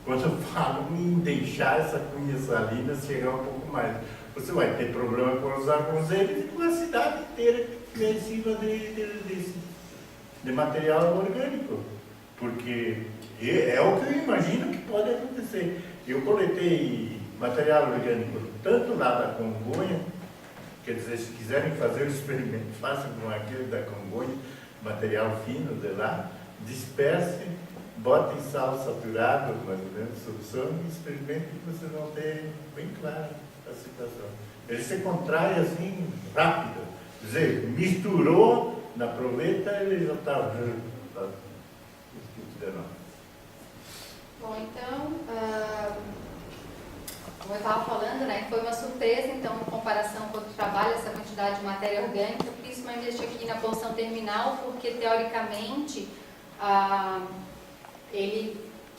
quando eu falo em deixar essa cunha salina chegar um pouco mais. Você vai ter problema com os armazéns e com a cidade inteira que estiver em cima de material orgânico. Porque é o que eu imagino que pode acontecer. Eu coletei material orgânico tanto lá da Congonha, quer dizer, se quiserem fazer o experimento, façam com aquele da Congonha, material fino de lá, dispersem, botem sal saturado, mais ou menos, solução, e experimentem que vocês vão ter bem claro a situação. Ele se contrai assim, rápido. Quer dizer, misturou na proveta, ele já está... Bom, então, como eu estava falando, né, foi uma surpresa, então, em comparação com o trabalho, essa quantidade de matéria orgânica, principalmente aqui na porção terminal, porque, teoricamente,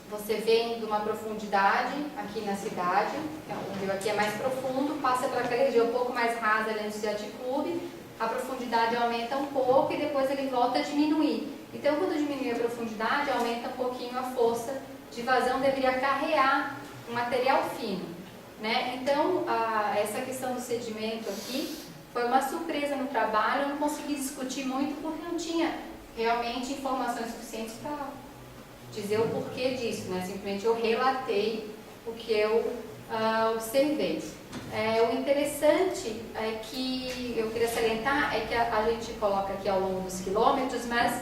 você vem de uma profundidade aqui na cidade, o rio aqui é mais profundo, passa para aquela região um pouco mais rasa ali no Ciati Clube, a profundidade aumenta um pouco e depois ele volta a diminuir. Então, quando diminui a profundidade, aumenta um pouquinho a força de vazão, deveria carrear um material fino, né? Então, essa questão do sedimento aqui foi uma surpresa no trabalho, eu não consegui discutir muito porque não tinha realmente informações suficientes para dizer o porquê disso, né? Simplesmente eu relatei o que eu observei. O interessante é que eu queria salientar é que a gente coloca aqui ao longo dos quilômetros, mas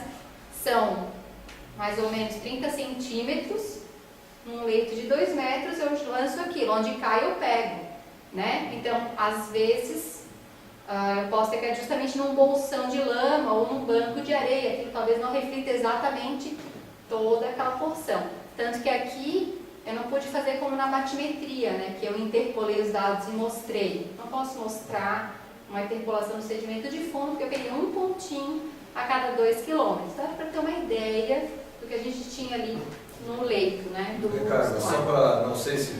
são mais ou menos 30 centímetros, num leito de 2 metros, eu lanço aquilo, onde cai eu pego, né? Então, às vezes, eu posso ter que ir justamente num bolsão de lama ou num banco de areia, que talvez não reflita exatamente toda aquela porção. Tanto que aqui eu não pude fazer como na batimetria, né? Que eu interpolei os dados e mostrei. Não posso mostrar uma interpolação do sedimento de fundo, porque eu peguei um pontinho a cada 2 quilômetros. Então, para ter uma ideia do que a gente tinha ali no leito, né? Do Ricardo, só para, não sei se,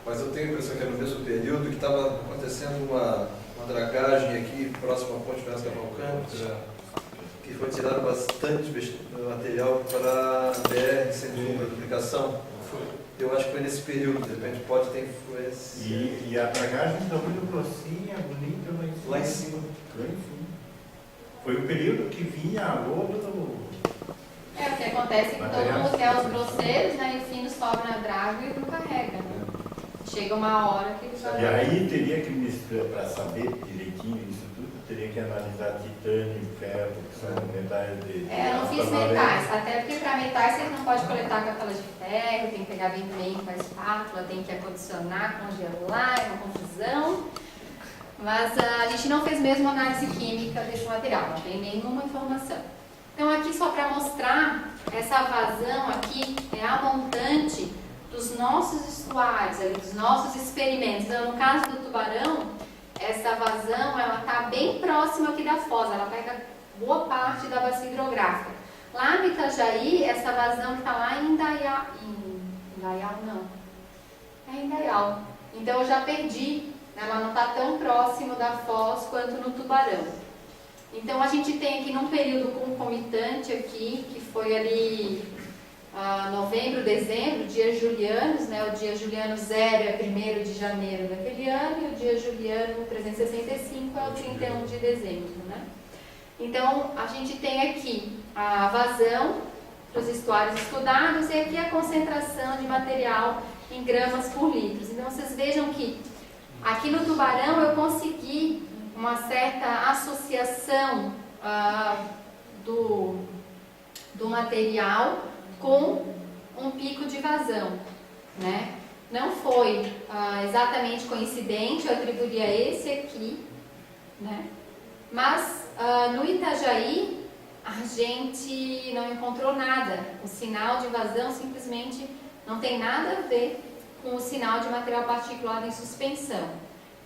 mas eu tenho a impressão que era no mesmo período que estava acontecendo uma dragagem aqui próximo à Ponte Vasca Cavalcante, que foi tirado bastante material para a BR, sem dúvida, de duplicação. Eu acho que foi nesse período, de repente pode ter influência. E a dragagem está muito grossinha, bonita, lá em cima. Lá em cima. Foi o período que vinha a lodo do... O que acontece é que todo mundo quer os grosseiros, né? E o fino sobe na draga e não carrega, né? Chega uma hora que eles E aí teria que misturar, para saber direitinho isso tudo, teria que analisar titânio, ferro, que são metais de... eu não fiz metais, até porque para metais você não pode coletar com aquelas de ferro, tem que pegar bem com a espátula, tem que acondicionar, congelar, é uma confusão. Mas a gente não fez mesmo análise química desse material, não tem nenhuma informação. Então aqui só para mostrar, essa vazão aqui é a montante dos nossos estuários, dos nossos experimentos. Então, no caso do Tubarão, essa vazão ela está bem próxima aqui da foz, ela pega boa parte da bacia hidrográfica. Lá no Itajaí, essa vazão está lá em Indaial, é Indaial. Então eu já perdi, ela não está tão próximo da foz quanto no Tubarão. Então a gente tem aqui num período concomitante aqui, que foi ali novembro, dezembro, dias julianos, né? O dia juliano 0 é 1º de janeiro daquele ano e o dia juliano 365 é o 31 de dezembro, né? Então a gente tem aqui a vazão para os estuários estudados e aqui a concentração de material em gramas por litro. Então vocês vejam que aqui no Tubarão eu consegui uma certa associação do material com um pico de vazão, né? Não foi exatamente coincidente, eu atribuiria esse aqui, né? Mas no Itajaí a gente não encontrou nada. O sinal de vazão simplesmente não tem nada a ver com o sinal de material particulado em suspensão,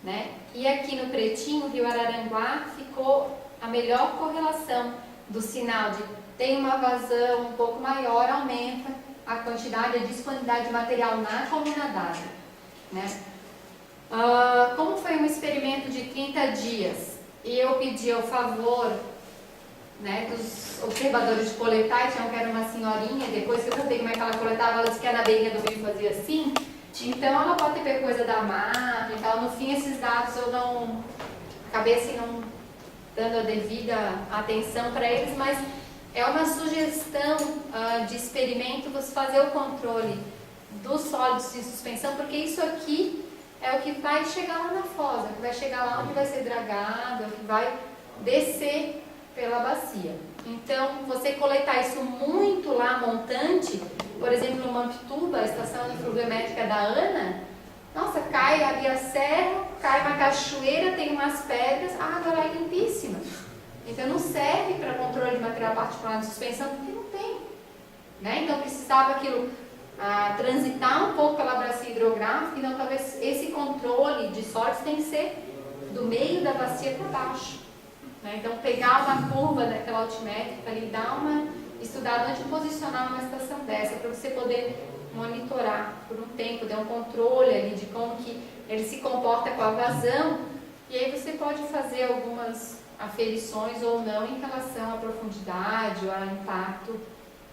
né? E aqui no Pretinho, Rio Araranguá, ficou a melhor correlação do sinal de tem uma vazão um pouco maior, aumenta a quantidade, a disponibilidade de material na coluna d'água, né? Como foi um experimento de 30 dias e eu pedi o favor né, dos observadores de coletar, tinha que era uma senhorinha, depois que eu contei como é que ela coletava, ela disse que na beirinha do rio fazia assim. Então ela pode ter coisa da margem e tal. No fim, esses dados eu não acabei assim não dando a devida atenção para eles, mas é uma sugestão de experimento você fazer o controle dos sólidos em suspensão, porque isso aqui é o que vai chegar lá na foz, é o que vai chegar lá onde vai ser dragado, é o que vai descer pela bacia. Então, você coletar isso muito lá montante, por exemplo, no Mampituba, a estação fluviométrica da Ana, nossa, cai ali a serra, cai uma cachoeira, tem umas pedras, a água lá é limpíssima. Então não serve para controle de material particular de suspensão, porque não tem. Né? Então precisava aquilo transitar um pouco pela bacia hidrográfica, então talvez esse controle de sólidos tem que ser do meio da bacia para baixo. Né? Então pegar uma curva daquela altimétrica ali, dar uma estudada antes de posicionar uma estação dessa, para você poder monitorar por um tempo, dar um controle ali de como que ele se comporta com a vazão, e aí você pode fazer algumas aferições ou não em relação à profundidade ou ao impacto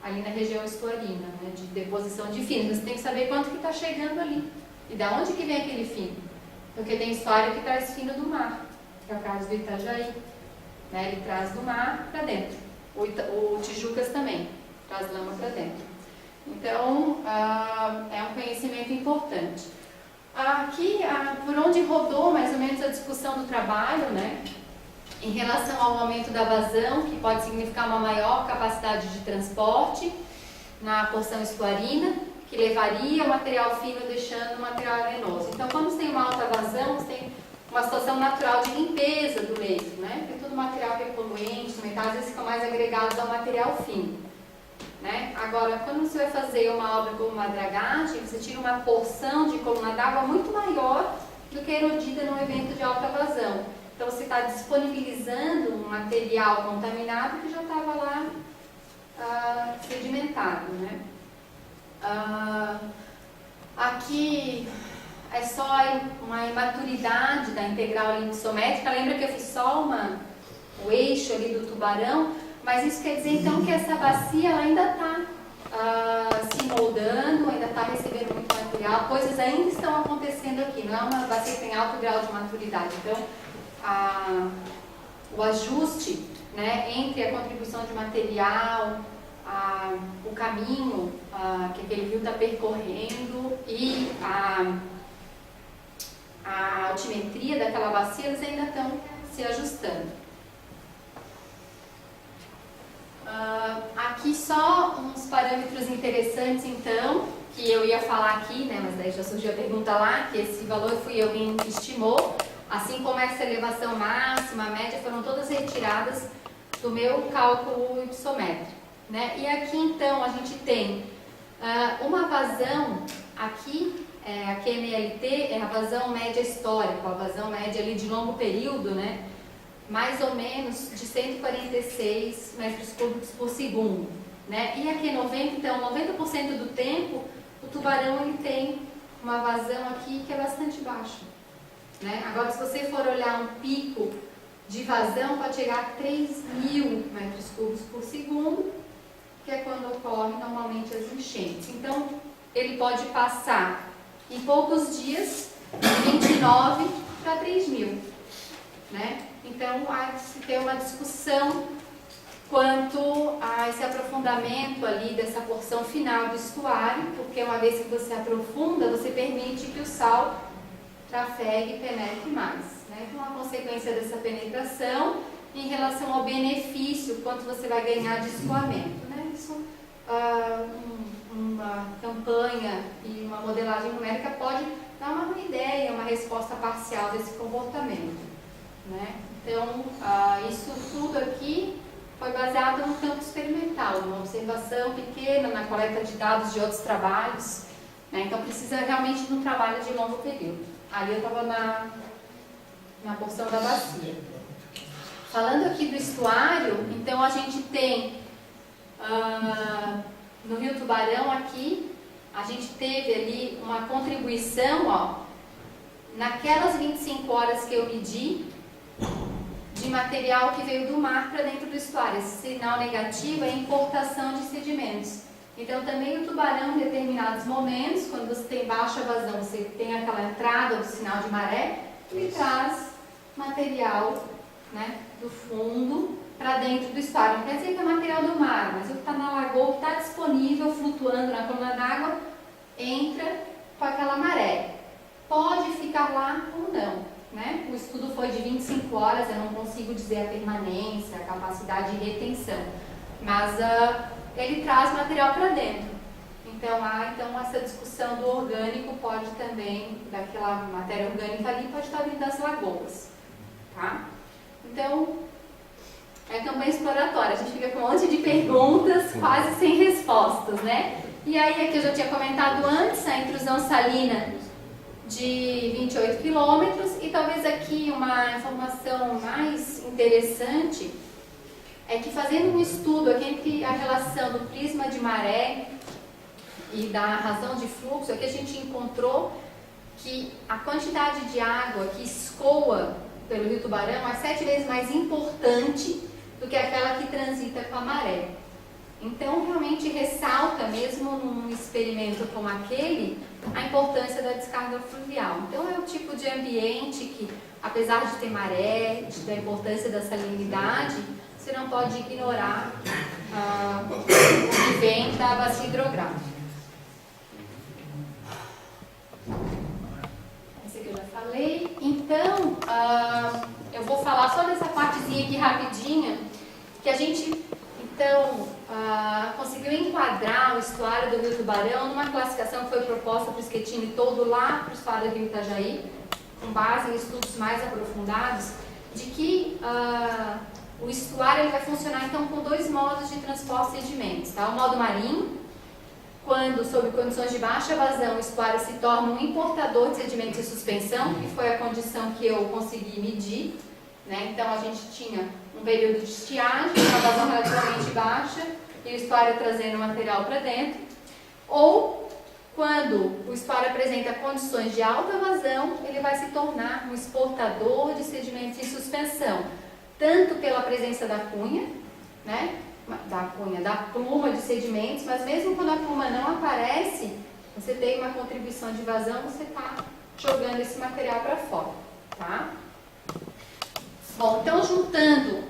ali na região estuarina, né, de deposição de fino. Você tem que saber quanto que está chegando ali e da onde que vem aquele fino, porque tem estuário que traz fino do mar, que é o caso do Itajaí, né, ele traz do mar para dentro. O Tijucas também traz lama para dentro. Então, é um conhecimento importante. Aqui, por onde rodou mais ou menos a discussão do trabalho, né, em relação ao aumento da vazão, que pode significar uma maior capacidade de transporte na porção estuarina, que levaria o material fino deixando o material arenoso. Então, quando você tem uma alta vazão, você tem uma situação natural de limpeza do leito, né? Porque todo material que é poluente, os metais, eles ficam mais agregados ao material fino. Né? Agora, quando você vai fazer uma obra como uma dragagem, você tira uma porção de coluna d'água muito maior do que erodida num evento de alta vazão. Então, você está disponibilizando um material contaminado que já estava lá sedimentado. Né? Aqui é só uma imaturidade da integral limpidsométrica. Lembra que eu fiz só o eixo ali do tubarão? Mas isso quer dizer então que essa bacia ela ainda está se moldando, ainda está recebendo muito material, coisas ainda estão acontecendo aqui, não é uma bacia que tem alto grau de maturidade. Então, o ajuste, né, entre a contribuição de material, o caminho que aquele rio está percorrendo e a altimetria daquela bacia, eles ainda estão se ajustando. Aqui só uns parâmetros interessantes, então, que eu ia falar aqui, né, mas daí já surgiu a pergunta lá, que esse valor fui eu quem estimou, assim como essa elevação máxima, a média, foram todas retiradas do meu cálculo ipsométrico. Né? E aqui, então, a gente tem uma vazão, aqui, a QMLT é a vazão média histórica, a vazão média ali de longo período, né? Mais ou menos de 146 metros cúbicos por segundo, né? E aqui 90, então 90% do tempo o tubarão ele tem uma vazão aqui que é bastante baixa, né? Agora, se você for olhar um pico de vazão, pode chegar a 3.000 metros cúbicos por segundo, que é quando ocorrem normalmente as enchentes. Então, ele pode passar em poucos dias de 29 para 3.000, né? Então, há de se ter uma discussão quanto a esse aprofundamento ali dessa porção final do estuário, porque uma vez que você aprofunda, você permite que o sal trafegue e penetre mais. Né? Então, a consequência dessa penetração em relação ao benefício, quanto você vai ganhar de escoamento. Né? Isso, uma campanha e uma modelagem numérica pode dar uma ideia, uma resposta parcial desse comportamento. Né? Então, isso tudo aqui foi baseado no campo experimental, numa observação pequena, na coleta de dados de outros trabalhos. Né? Então, precisa realmente de um trabalho de longo período. Ali eu estava na porção da bacia. Falando aqui do estuário, então a gente tem no Rio Tubarão aqui, a gente teve ali uma contribuição, ó, naquelas 25 horas que eu medi, de material que veio do mar para dentro do estuário. Esse sinal negativo é a importação de sedimentos. Então também o tubarão, em determinados momentos, quando você tem baixa vazão, você tem aquela entrada do sinal de maré, ele traz material, né, do fundo para dentro do estuário. Não quer dizer que é material do mar, mas o que está na lagoa, que está disponível, flutuando na coluna d'água, entra com aquela maré. Pode ficar lá ou não, né? O estudo foi de 25 horas, eu não consigo dizer a permanência, a capacidade de retenção, mas ele traz material para dentro. Então, essa discussão do orgânico pode também, daquela matéria orgânica ali, pode estar vindo das lagoas, tá? Então, é campanha exploratória, a gente fica com um monte de perguntas, quase sem respostas, né? E aí, aqui eu já tinha comentado antes, a intrusão salina de 28 quilômetros, e talvez aqui uma informação mais interessante é que fazendo um estudo aqui entre a relação do prisma de maré e da razão de fluxo, aqui a gente encontrou que a quantidade de água que escoa pelo Rio Tubarão é 7 vezes mais importante do que aquela que transita com a maré. Então, realmente ressalta, mesmo num experimento como aquele, a importância da descarga fluvial. Então, é o tipo de ambiente que, apesar de ter maré, da importância da salinidade, você não pode ignorar o que vem da bacia hidrográfica. Esse aqui eu já falei. Então, eu vou falar só dessa partezinha aqui rapidinha, que a gente, então, conseguiu enquadrar o estuário do Rio Tubarão numa classificação que foi proposta para o Schettini todo lá para o estuário do Rio Itajaí, com base em estudos mais aprofundados, de que o estuário ele vai funcionar então com 2 modos de transporte de sedimentos, tá? O modo marinho, quando, sob condições de baixa vazão, o estuário se torna um importador de sedimentos em suspensão, que foi a condição que eu consegui medir, né? Então, a gente tinha um período de estiagem, uma vazão relativamente baixa, e o estuário trazendo material para dentro. Ou, quando o estuário apresenta condições de alta vazão, ele vai se tornar um exportador de sedimentos em suspensão, tanto pela presença da cunha, né? Da pluma de sedimentos, mas mesmo quando a pluma não aparece, você tem uma contribuição de vazão, você está jogando esse material para fora, tá? Bom, então juntando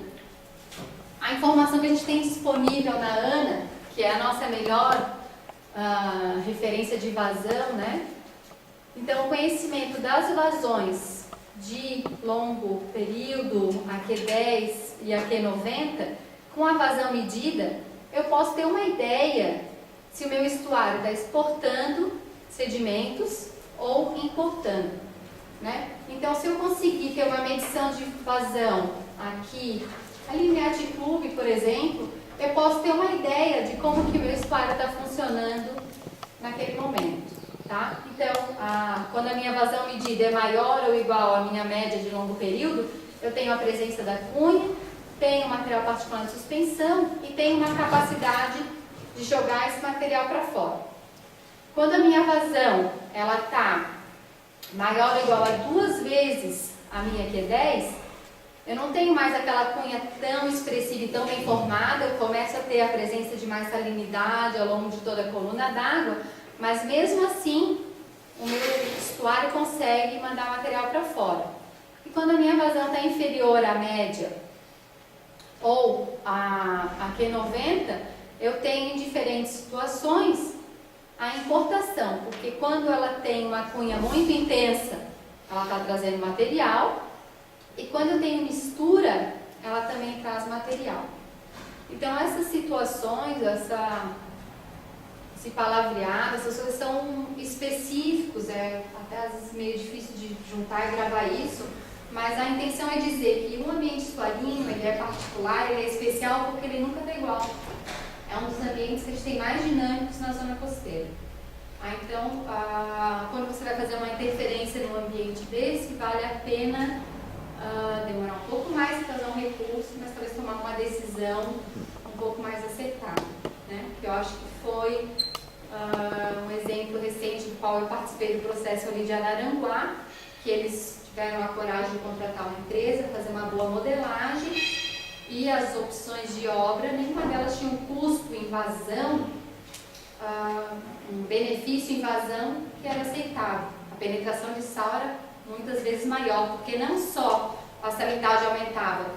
a informação que a gente tem disponível na ANA, que é a nossa melhor referência de vazão, né? Então, o conhecimento das vazões de longo período, AQ10 e AQ90, com a vazão medida, eu posso ter uma ideia se o meu estuário está exportando sedimentos ou importando, né? Então, se eu conseguir ter uma medição de vazão aqui, ali em Aticlube, por exemplo, eu posso ter uma ideia de como que o meu estuário está funcionando naquele momento, tá? Então, quando a minha vazão medida é maior ou igual à minha média de longo período, eu tenho a presença da cunha, tenho material particular de suspensão e tenho uma capacidade de jogar esse material para fora. Quando a minha vazão ela está maior ou igual a 2 vezes a minha Q10, eu não tenho mais aquela cunha tão expressiva e tão bem formada, eu começo a ter a presença de mais salinidade ao longo de toda a coluna d'água, mas mesmo assim, o meu estuário consegue mandar material para fora. E quando a minha vazão está inferior à média, ou a Q90, eu tenho em diferentes situações a importação, porque quando ela tem uma cunha muito intensa, ela está trazendo material, e quando eu tenho mistura, ela também traz material. Então, essas situações, esse palavreado, essas coisas são específicos, até às vezes meio difícil de juntar e gravar isso, mas a intenção é dizer que um ambiente estuarino, ele é particular, ele é especial porque ele nunca está igual. É um dos ambientes que a gente tem mais dinâmicos na zona costeira. Então, quando você vai fazer uma interferência num ambiente desse, vale a pena demorar um pouco mais para fazer um recurso, mas talvez tomar uma decisão um pouco mais acertada, né? Que eu acho que foi um exemplo recente do qual eu participei do processo ali de Araranguá, que eles tiveram a coragem de contratar uma empresa, fazer uma boa modelagem, e as opções de obra, nenhuma delas tinha um custo, invasão, um benefício invasão que era aceitável. A penetração de sal era muitas vezes maior, porque não só a salinidade aumentava,